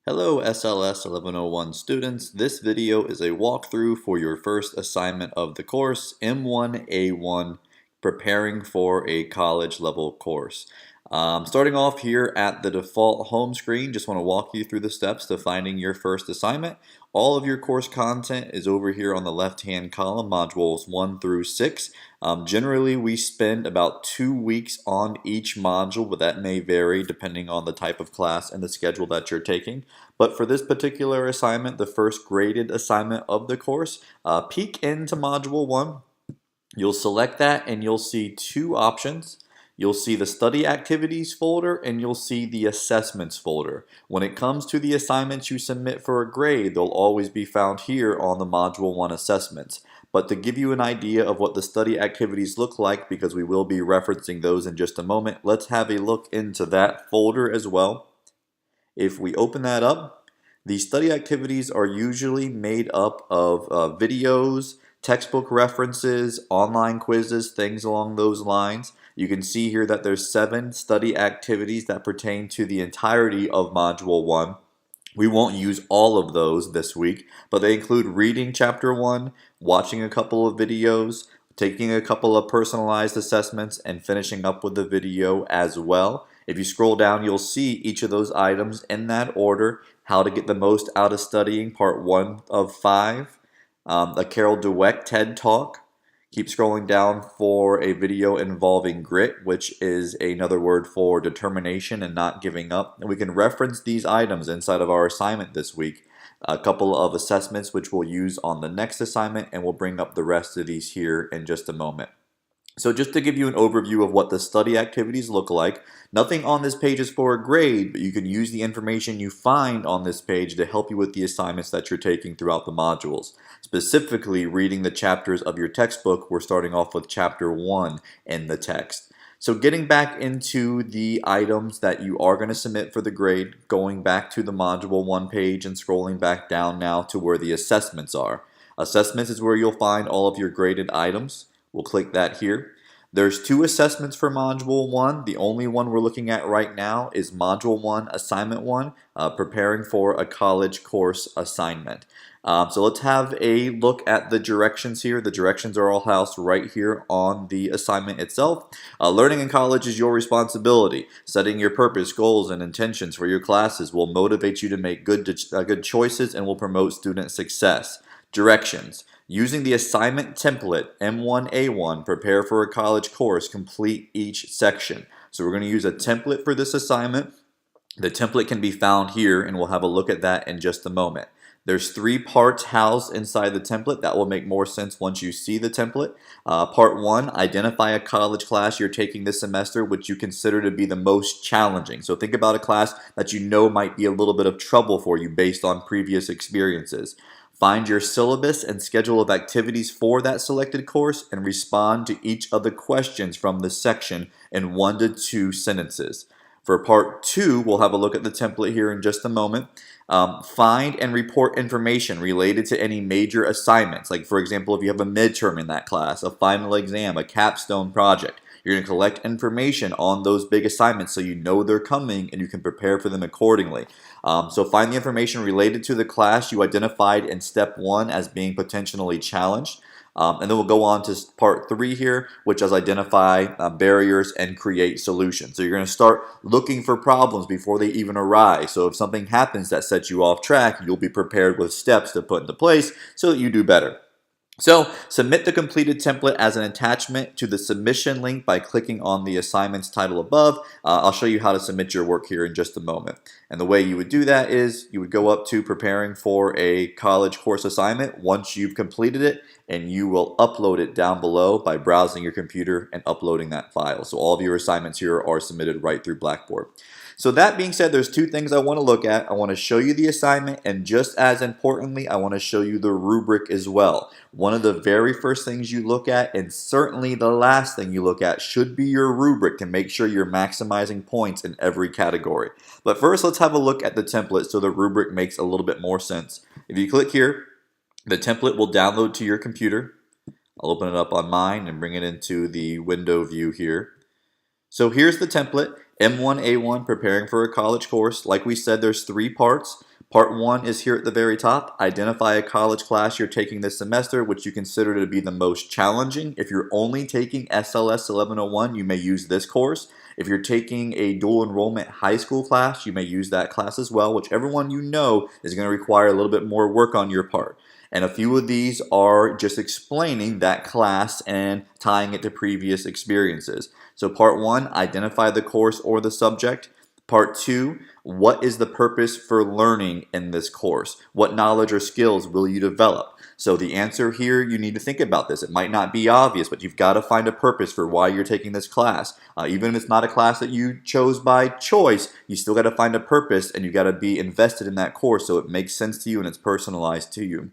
Hello SLS 1101 students. This video is a walkthrough for your first assignment of the course, M1A1, preparing for a college level course. Starting off here at the default home screen, just want to walk you through the steps to finding your first assignment. All of your course content is over here on the left-hand column, modules 1 through 6. Generally, we spend about 2 weeks on each module, but that may vary depending on the type of class and the schedule that you're taking. But for this particular assignment, the first graded assignment of the course, peek into module 1. You'll select that and you'll see two options. You'll see the study activities folder and you'll see the assessments folder. When it comes to the assignments you submit for a grade, they'll always be found here on the module 1 assessments. But to give you an idea of what the study activities look like, because we will be referencing those in just a moment, let's have a look into that folder as well. If we open that up, the study activities are usually made up of videos, textbook references, online quizzes, things along those lines. You can see here that there's 7 study activities that pertain to the entirety of Module 1. We won't use all of those this week, but they include reading Chapter 1, watching a couple of videos, taking a couple of personalized assessments, and finishing up with the video as well. If you scroll down, you'll see each of those items in that order. How to get the most out of studying, part 1 of 5. A Carol Dweck TED Talk. Keep scrolling down for a video involving grit, which is another word for determination and not giving up. And we can reference these items inside of our assignment this week. A couple of assessments which we'll use on the next assignment, and we'll bring up the rest of these here in just a moment. So just to give you an overview of what the study activities look like, nothing on this page is for a grade, but you can use the information you find on this page to help you with the assignments that you're taking throughout the modules. Specifically, reading the chapters of your textbook, we're starting off with Chapter 1 in the text. So getting back into the items that you are going to submit for the grade, going back to the Module 1 page and scrolling back down now to where the assessments are. Assessments is where you'll find all of your graded items. We'll click that here. There's 2 assessments for Module 1. The only one we're looking at right now is Module 1, Assignment 1, preparing for a college course assignment. So let's have a look at the directions here. The directions are all housed right here on the assignment itself. Learning in college is your responsibility. Setting your purpose, goals, and intentions for your classes will motivate you to make good choices and will promote student success. Directions. Using the assignment template, M1A1, prepare for a college course, complete each section. So we're going to use a template for this assignment. The template can be found here, and we'll have a look at that in just a moment. There's 3 parts housed inside the template. That will make more sense once you see the template. Part 1, identify a college class you're taking this semester which you consider to be the most challenging. So think about a class that you know might be a little bit of trouble for you based on previous experiences. Find your syllabus and schedule of activities for that selected course and respond to each of the questions from this section in 1 to 2 sentences. For part 2, we'll have a look at the template here in just a moment. Find and report information related to any major assignments. Like, for example, if you have a midterm in that class, a final exam, a capstone project. You're going to collect information on those big assignments so you know they're coming and you can prepare for them accordingly. So find the information related to the class you identified in step 1 as being potentially challenged. And then we'll go on to part 3 here, which is identify barriers and create solutions. So you're going to start looking for problems before they even arise. So if something happens that sets you off track, you'll be prepared with steps to put into place so that you do better. So submit the completed template as an attachment to the submission link by clicking on the assignment's title above. I'll show you how to submit your work here in just a moment. And the way you would do that is you would go up to preparing for a college course assignment once you've completed it, and you will upload it down below by browsing your computer and uploading that file. So all of your assignments here are submitted right through Blackboard. So that being said, there's 2 things I want to look at. I want to show you the assignment, and just as importantly, I want to show you the rubric as well. One of the very first things you look at, and certainly the last thing you look at, should be your rubric to make sure you're maximizing points in every category. But first, let's have a look at the template so the rubric makes a little bit more sense. If you click here, the template will download to your computer. I'll open it up on mine and bring it into the window view here. So here's the template, M1A1, preparing for a college course. Like we said, there's 3 parts. Part 1 is here at the very top. Identify a college class you're taking this semester which you consider to be the most challenging. If you're only taking SLS 1101, you may use this course. If you're taking a dual enrollment high school class, you may use that class as well. Whichever one you know is going to require a little bit more work on your part. And a few of these are just explaining that class and tying it to previous experiences. So part 1, identify the course or the subject. Part 2, what is the purpose for learning in this course? What knowledge or skills will you develop? So the answer here, you need to think about this. It might not be obvious, but you've got to find a purpose for why you're taking this class. Even if it's not a class that you chose by choice, you still got to find a purpose and you've got to be invested in that course so it makes sense to you and it's personalized to you.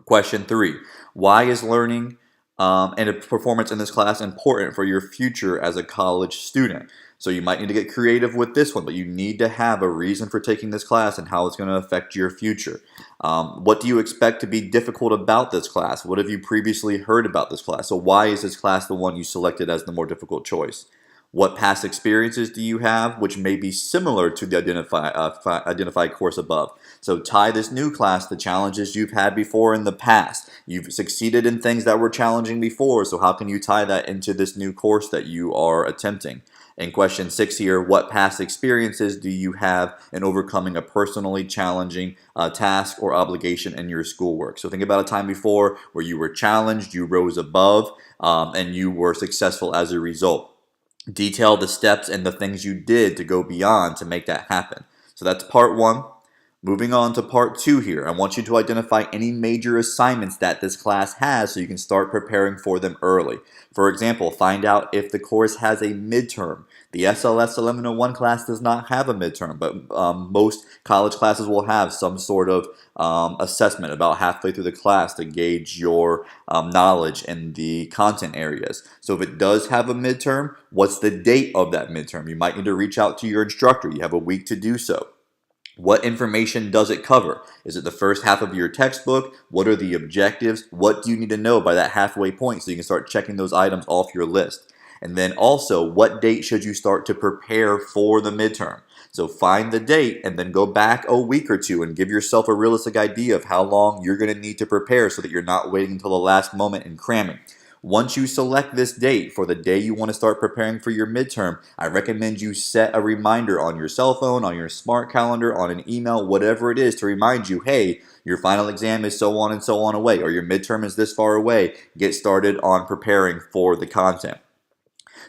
Question 3, why is learning and a performance in this class important for your future as a college student? So you might need to get creative with this one, but you need to have a reason for taking this class and how it's going to affect your future. What do you expect to be difficult about this class? What have you previously heard about this class? So why is this class the one you selected as the more difficult choice? What past experiences do you have which may be similar to the identified course above? So tie this new class to challenges you've had before in the past. You've succeeded in things that were challenging before, so how can you tie that into this new course that you are attempting? In question 6 here, what past experiences do you have in overcoming a personally challenging task or obligation in your schoolwork? So think about a time before where you were challenged, you rose above, and you were successful as a result. Detail the steps and the things you did to go beyond to make that happen. So that's part 1. Moving on to part 2 here, I want you to identify any major assignments that this class has so you can start preparing for them early. For example, find out if the course has a midterm. The SLS 1101 class does not have a midterm, but most college classes will have some sort of assessment about halfway through the class to gauge your knowledge in the content areas. So if it does have a midterm, what's the date of that midterm? You might need to reach out to your instructor. You have a week to do so. What information does it cover? Is it the first half of your textbook? What are the objectives? What do you need to know by that halfway point so you can start checking those items off your list? And then also, what date should you start to prepare for the midterm? So find the date and then go back a week or two and give yourself a realistic idea of how long you're going to need to prepare so that you're not waiting until the last moment and cramming. Once you select this date for the day you want to start preparing for your midterm, I recommend you set a reminder on your cell phone, on your smart calendar, on an email, whatever it is to remind you, hey, your final exam is so on and so on away, or your midterm is this far away. Get started on preparing for the content.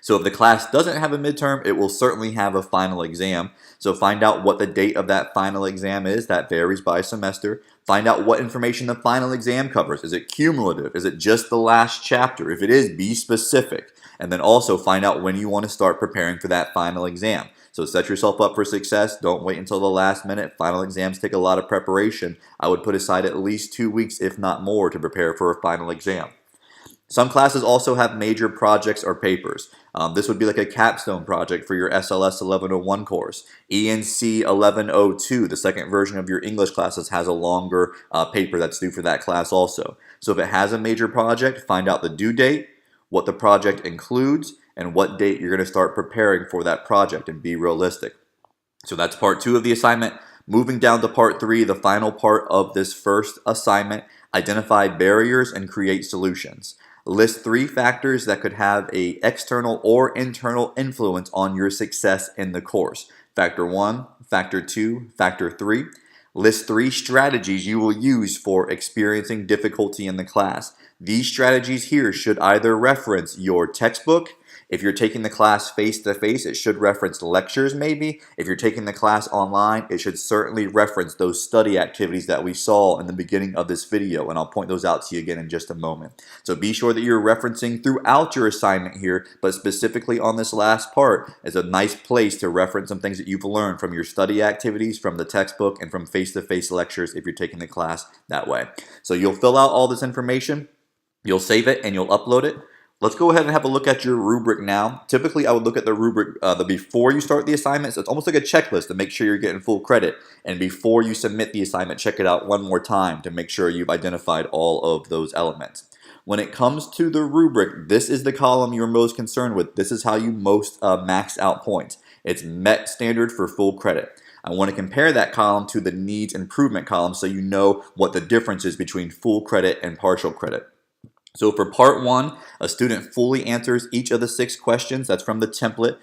So if the class doesn't have a midterm, it will certainly have a final exam. So find out what the date of that final exam is. That varies by semester. Find out what information the final exam covers. Is it cumulative? Is it just the last chapter? If it is, be specific. And then also find out when you want to start preparing for that final exam. So set yourself up for success. Don't wait until the last minute. Final exams take a lot of preparation. I would put aside at least 2 weeks, if not more, to prepare for a final exam. Some classes also have major projects or papers. This would be like a capstone project for your SLS 1101 course. ENC 1102, the second version of your English classes, has a longer paper that's due for that class also. So if it has a major project, find out the due date, what the project includes, and what date you're going to start preparing for that project, and be realistic. So that's part 2 of the assignment. Moving down to part 3, the final part of this first assignment, identify barriers and create solutions. List 3 factors that could have an external or internal influence on your success in the course. Factor 1, Factor 2, Factor 3. List 3 strategies you will use for experiencing difficulty in the class. These strategies here should either reference your textbook. If you're taking the class face-to-face, it should reference lectures maybe. If you're taking the class online, it should certainly reference those study activities that we saw in the beginning of this video, and I'll point those out to you again in just a moment. So be sure that you're referencing throughout your assignment here, but specifically on this last part is a nice place to reference some things that you've learned from your study activities, from the textbook, and from face-to-face lectures if you're taking the class that way. So you'll fill out all this information, you'll save it, and you'll upload it. Let's go ahead and have a look at your rubric now. Typically, I would look at the rubric before you start the assignment. So it's almost like a checklist to make sure you're getting full credit. And before you submit the assignment, check it out one more time to make sure you've identified all of those elements. When it comes to the rubric, this is the column you're most concerned with. This is how you most max out points. It's met standard for full credit. I want to compare that column to the needs improvement column so you know what the difference is between full credit and partial credit. So for part 1, a student fully answers each of the 6 questions. That's from the template,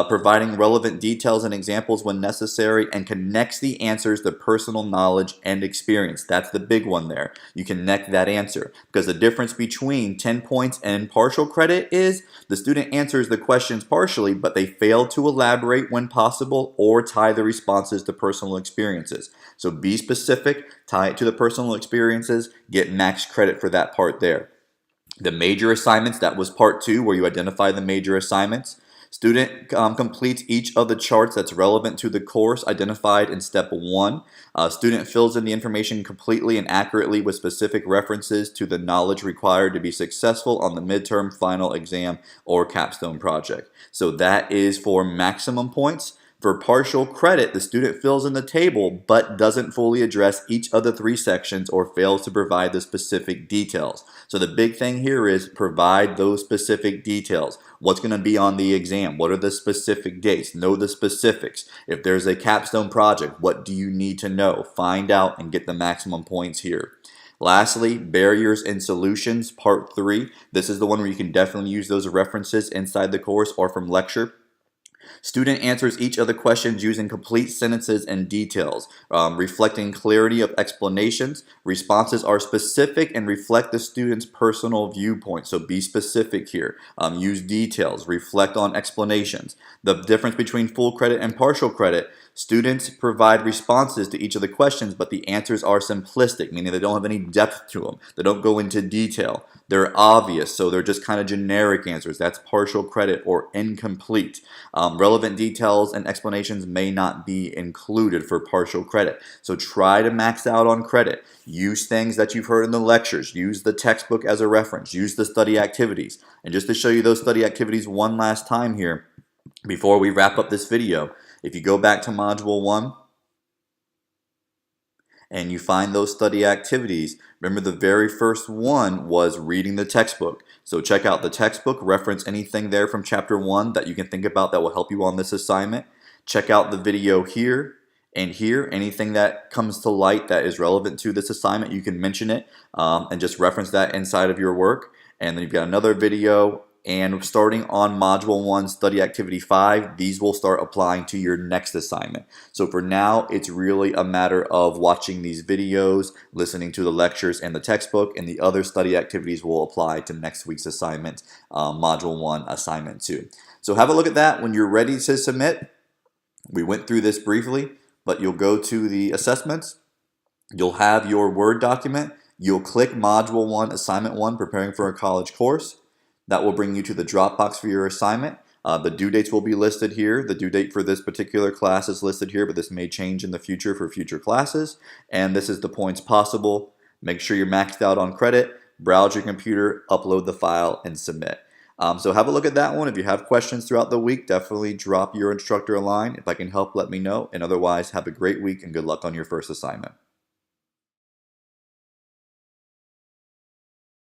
providing relevant details and examples when necessary, and connects the answers to personal knowledge and experience. That's the big one there. You connect that answer, because the difference between 10 points and partial credit is the student answers the questions partially, but they fail to elaborate when possible or tie the responses to personal experiences. So be specific, tie it to the personal experiences, get max credit for that part there. The major assignments, that was part 2 where you identify the major assignments. Student completes each of the charts that's relevant to the course identified in step 1. Student fills in the information completely and accurately with specific references to the knowledge required to be successful on the midterm, final exam, or capstone project. So that is for maximum points. For partial credit, the student fills in the table but doesn't fully address each of the 3 sections or fails to provide the specific details. So the big thing here is provide those specific details. What's going to be on the exam? What are the specific dates? Know the specifics. If there's a capstone project, what do you need to know? Find out and get the maximum points here. Lastly, barriers and solutions, part 3. This is the one where you can definitely use those references inside the course or from lecture. Student answers each of the questions using complete sentences and details, reflecting clarity of explanations. Responses are specific and reflect the student's personal viewpoint. So be specific here. Use details. Reflect on explanations. The difference between full credit and partial credit. Students provide responses to each of the questions, but the answers are simplistic, meaning they don't have any depth to them. They don't go into detail. They're obvious, so they're just kind of generic answers. That's partial credit or incomplete. Relevant details and explanations may not be included for partial credit. So try to max out on credit. Use things that you've heard in the lectures. Use the textbook as a reference. Use the study activities. And just to show you those study activities one last time here, before we wrap up this video, if you go back to Module 1 and you find those study activities, remember the very first one was reading the textbook. So check out the textbook, reference anything there from Chapter 1 that you can think about that will help you on this assignment. Check out the video here and here. Anything that comes to light that is relevant to this assignment, you can mention it and just reference that inside of your work. And then you've got another video. And starting on Module 1, Study Activity 5, these will start applying to your next assignment. So for now, it's really a matter of watching these videos, listening to the lectures and the textbook, and the other study activities will apply to next week's assignment, Module 1, Assignment 2. So have a look at that when you're ready to submit. We went through this briefly, but you'll go to the assessments. You'll have your Word document. You'll click Module 1, Assignment 1, Preparing for a College Course. That will bring you to the Dropbox for your assignment. The due dates will be listed here. The due date for this particular class is listed here, but this may change in the future for future classes. And this is the points possible. Make sure you're maxed out on credit. Browse your computer, upload the file, and submit. So have a look at that one. If you have questions throughout the week, definitely drop your instructor a line. If I can help, let me know. And otherwise, have a great week and good luck on your first assignment.